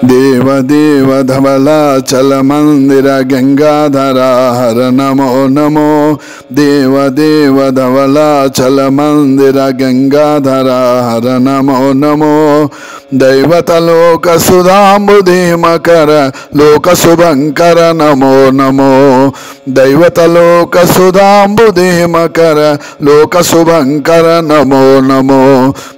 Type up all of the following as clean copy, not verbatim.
देव देव धवलाचल मंदिर गंगाधरा हर नमो नमो। देव देव धवलाचल मंदिर गंगाधरा हर नमो नमो। दैवतलोक सुधाम्बुधिमकर लोक शुभंकर नमो नमो। दैवतलोक सुधाम्बुधिमकर लोक शुभंकर नमो नमो।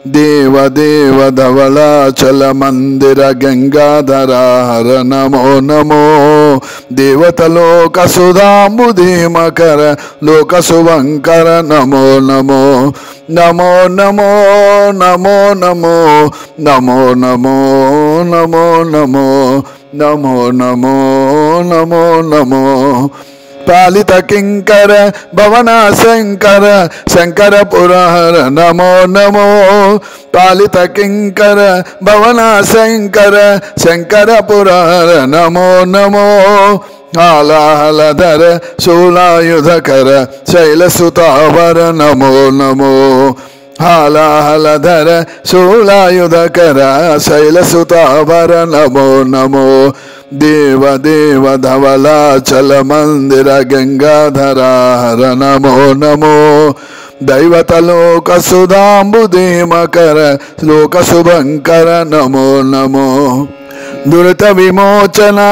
देव देव धवलाचल मंदिर गंगाधरा हर नमो नमो। देवतलोक सुधाम्बुधिमकर लोक शुभंकर नमो नमो। नमो नमो नमो नमो नमो नमो नमो नमो नमो नमो नमो नमो। पालित किंकर भवना शंकर शंकर पुरहर नमो नमो। पालित किंकर भवना शंकर शंकर पुरहर नमो नमो। हालाहलधर शूलायुधकर शैलसुतावर नमो नमो। हालाहलधर शूलायुधकर शैलसुतावर नमो नमो। देव देव धवलाचल मंदिर गंगाधरा हर नमो नमो। दैवतलोक सुधाम्बुधिमकर लोक शुभंकर नमो नमो। दुरित विमोचना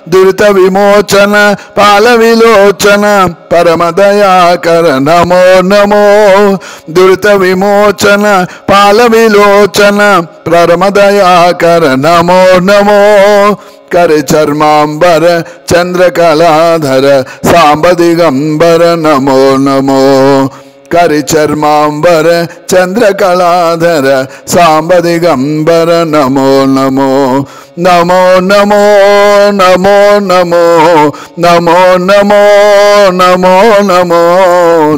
दुरित विमोचन पाल विलोचन परम दयाकर नमो नमो। दुरित विमोचन पाल विलोचन परम दयाकर नमो नमो। कर चर्मांबर चंद्रकलाधर सांब दिगंबर नमो नमो। कर चर्मांबर चंद्रकलाधर सांब दिगंबर नमो नमो। नमो नमो नमो नमो नमो नमो नमो नमो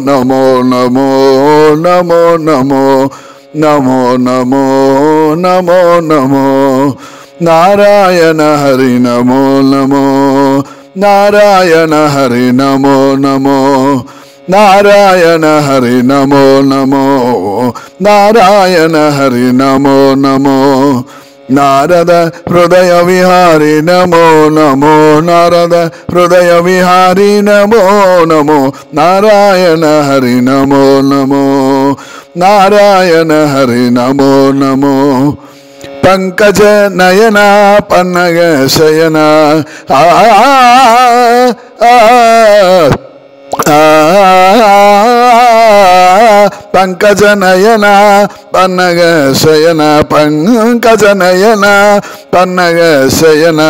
नमो नमो नमो नमो नमो नमो नमो नमो। नारायण हरि नमो नमो। नारायण हरि नमो नमो। नारायण हरि नमो नमो। नारायण हरि नमो नमो। नारद हृदय विहारी नमो नमो। नारद हृदय विहारी नमो नमो। नारायण हरि नमो नमो। नारायण हरि नमो नमो। पंकज नयना पन्नग शयना पंकज नयना पन्नग शयना पंकज नयना पन्नग शयना।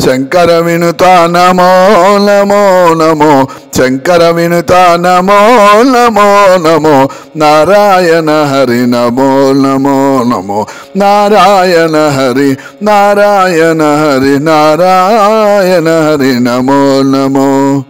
शंकर विनुता नमो नमो नमो। शंकर विनुता नमो नमो नमो। नारायण हरि नमो नमो नमो। नारायण हरि नारायण हरि नारायण हरि नमो नमो।